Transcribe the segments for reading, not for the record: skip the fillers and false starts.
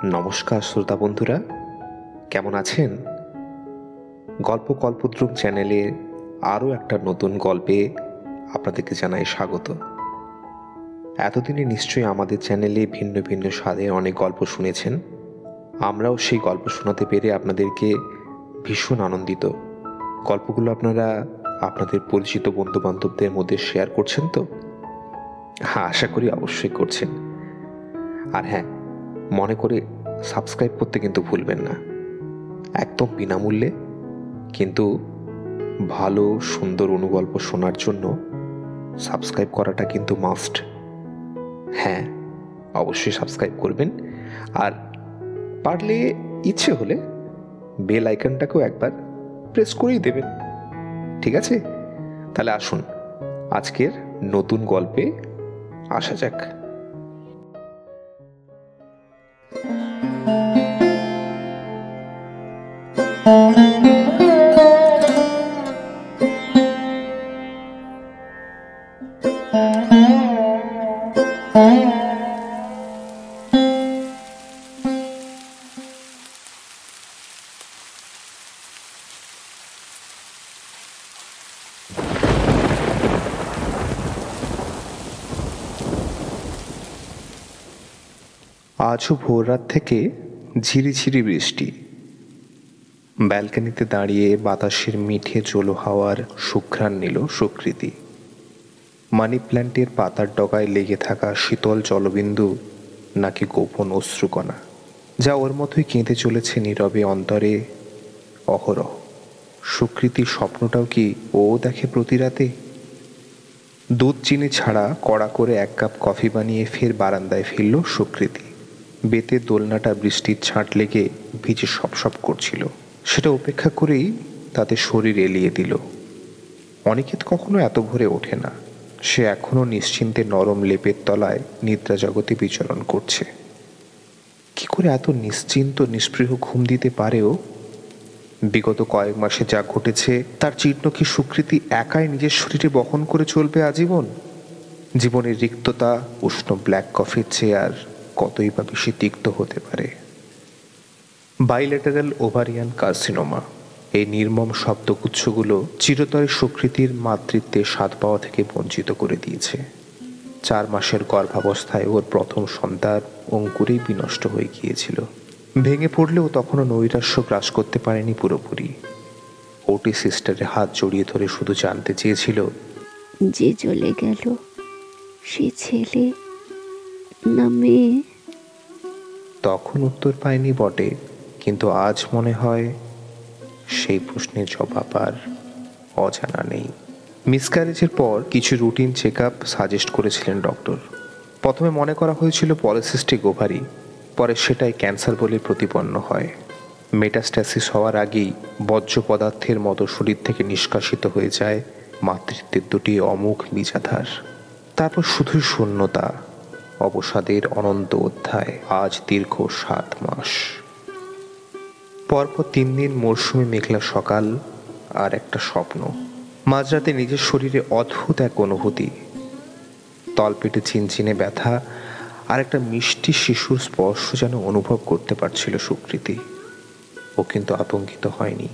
নমস্কার শ্রোতা বন্ধুরা, কেমন আছেন? গল্প কল্পদ্রুম চ্যানেলে আরও একটা নতুন গল্পে আপনাদেরকে জানাই স্বাগত। এতদিনে নিশ্চয়ই আমাদের চ্যানেলে ভিন্ন ভিন্ন স্বাদে অনেক গল্প শুনেছেন। আমরাও সেই গল্প শোনাতে পেরে আপনাদেরকে ভীষণ আনন্দিত। গল্পগুলো আপনারা আপনাদের পরিচিত বন্ধুবান্ধবদের মধ্যে শেয়ার করছেন তো? হ্যাঁ, আশা করি অবশ্যই করছেন। আর হ্যাঁ, মনে করে সাবস্ক্রাইব করতে কিন্তু ভুলবেন না। একদম বিনামূল্যে, কিন্তু ভালো সুন্দর অনুগল্প শোনার জন্য সাবস্ক্রাইব করাটা কিন্তু মাস্ট। হ্যাঁ, অবশ্যই সাবস্ক্রাইব করবেন। আর পারলে ইচ্ছে হলে বেল আইকনটাকেও একবার প্রেস করেই দেবেন। ঠিক আছে? তাহলে আসুন আজকের নতুন গল্পে আসা যাক। আজও ভোররাত থেকে ঝিরিঝিরি বৃষ্টি। ব্যালকনিতে দাঁড়িয়ে বাতাসের মিঠে জলো হাওয়ার সুঘ্রাণ নিল সুকৃতি। মানি প্ল্যান্টের পাতার ডগায় লেগে থাকা শীতল জলবিন্দু নাকি গোপন অশ্রুকণা, যা ওর মতোই কেঁদে চলেছে নীরবে অন্তরে অহরহ। সুকৃতির স্বপ্নটাও কি ও দেখে প্রতি রাতে? দুধ চিনি ছাড়া কড়া করে এক কাপ কফি বানিয়ে ফের বারান্দায় ফিরল সুকৃতি। বেতের দোলনাটা বৃষ্টির ছাঁট লেগে ভিজে সপসপ করছিল। সেটা উপেক্ষা করেই তাতে শরীর এলিয়ে দিল। অনিকেত কখনো এত ভোরে ওঠে না। সে এখনো নিশ্চিন্তে নরম লেপের তলায় নিদ্রা জগতে বিচরণ করছে। কি করে এত নিশ্চিন্ত নিষ্পৃহ ঘুম দিতে পারেও? বিগত কয়েক মাসে যা ঘটেছে তার চিহ্ন কি সুকৃতি একাই নিজের শরীরে বহন করে চলবে আজীবন? জীবনের রিক্ততা উষ্ণ ব্ল্যাক কফির চেয়ে আর কতই বা বেশি তিক্ত হতে পারে। বাইলেটারাল ওভারিয়ান কার্সিনোমা, এই নির্মম শব্দগুচ্ছগুলো চিরতরে সুকৃতির মাতৃত্বের স্বাদ পাওয়া থেকে বঞ্চিত করে দিয়েছে। 4 মাসের গর্ভাবস্থায় ওর প্রথম সন্তান অঙ্কুরেই বিনষ্ট হয়ে গিয়েছিল। ভেঙে পড়লেও তখনও নৈরাশ্য গ্রাস করতে পারেনি পুরোপুরি। ওটি সিস্টারের হাত জড়িয়ে ধরে শুধু জানতে চেয়েছিল, যে চলে গেল সে ছেলে না মেয়ে? তখন উত্তর পায়নি বটে, কিন্তু আজ মনে হয় সেই প্রশ্নের জবাব আর অজানা নেই। মিসক্যারেজের পর কিছু রুটিন চেক আপ সাজেস্ট করেছিলেন ডক্টর। প্রথমে মনে করা হয়েছিল পলিসিস্টিক ওভারি, পরে সেটাই ক্যান্সার বলে প্রতিপন্ন হয়। মেটাস্ট্যাসিস হওয়ার আগেই বর্জ্য পদার্থের মতো শরীর থেকে নিষ্কাশিত হয়ে যায় মাতৃত্বের দুটি অমুখ বীজাধার। তারপর শুধুই শূন্যতা, অবসাদের অনন্ত অধ্যায়। আজ দীর্ঘ 7 মাস। পরপর 3 দিন মরশুমে মেঘলা সকাল আর একটা স্বপ্ন। মাঝরাতে নিজের শরীরে অদ্ভুত এক অনুভূতি, তলপেটে চিনচিনে ব্যথা আর একটা মিষ্টি শিশুর স্পর্শ যেন অনুভব করতে পারছিল সুকৃতি। ও কিন্তু আতঙ্কিত হয়নি,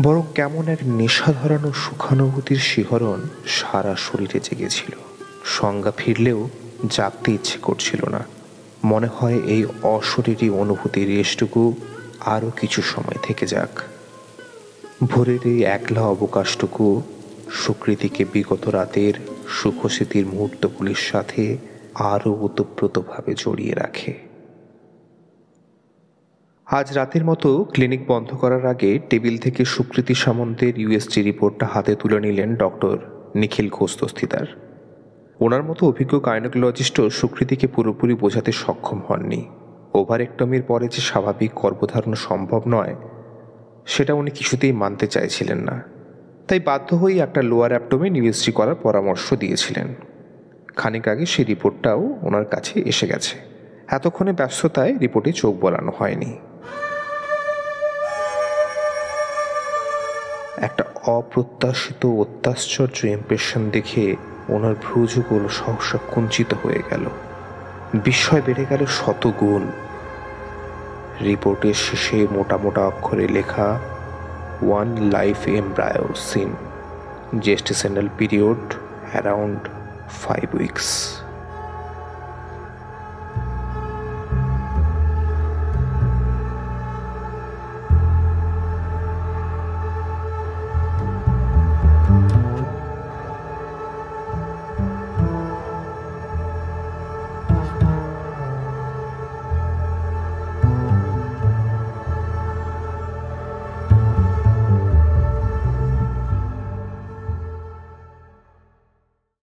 বরং কেমন এক নেশা ধরানো সুখানুভূতির শিহরণ সারা শরীরে জেগেছিল। সংজ্ঞা ফিরলেও জাগতে ইচ্ছে করছিল না। মনে হয় এই অশরীরী অনুভূতির রেশটুকু আরও কিছু সময় থেকে যাক। ভোরের এই একলা অবকাশটুকু সুকৃতিকে বিগত রাতের সুখস্মৃতির মুহূর্তগুলির সাথে আরও ওতপ্রোতভাবে জড়িয়ে রাখে। আজ রাতের মতো ক্লিনিক বন্ধ করার আগে টেবিল থেকে সুকৃতি সামন্তের ইউএসজি রিপোর্টটা হাতে তুলে নিলেন ডক্টর নিখিল ঘোষ দস্তিদার। ওনার মতো অভিজ্ঞ গাইনোকোলজিস্টও সুকৃতিকে পুরোপুরি বোঝাতে সক্ষম হননি। ওভারেক্টমির পরে যে স্বাভাবিক গর্ভধারণ সম্ভব নয়, সেটা উনি কিছুতেই মানতে চাইছিলেন না। তাই বাধ্য হয়েই একটা লোয়ার অ্যাবডোমেন ইউএসজি করার পরামর্শ দিয়েছিলেন। খানিক আগে সেই রিপোর্টটাও ওনার কাছে এসে গেছে। এতক্ষণে ব্যস্ততায় রিপোর্টে চোখ বোলানো হয়নি। একটা অপ্রত্যাশিত অত্যাশ্চর্য ইমপ্রেশন দেখে ওনার ভ্রুযুগল সহসা কুঞ্চিত হয়ে গেল। বিস্ময় বেড়ে গেল 100 গুণ। রিপোর্টের শেষে মোটা মোটা অক্ষরে লেখা 1 life embryo seen, gestational period around 5 weeks.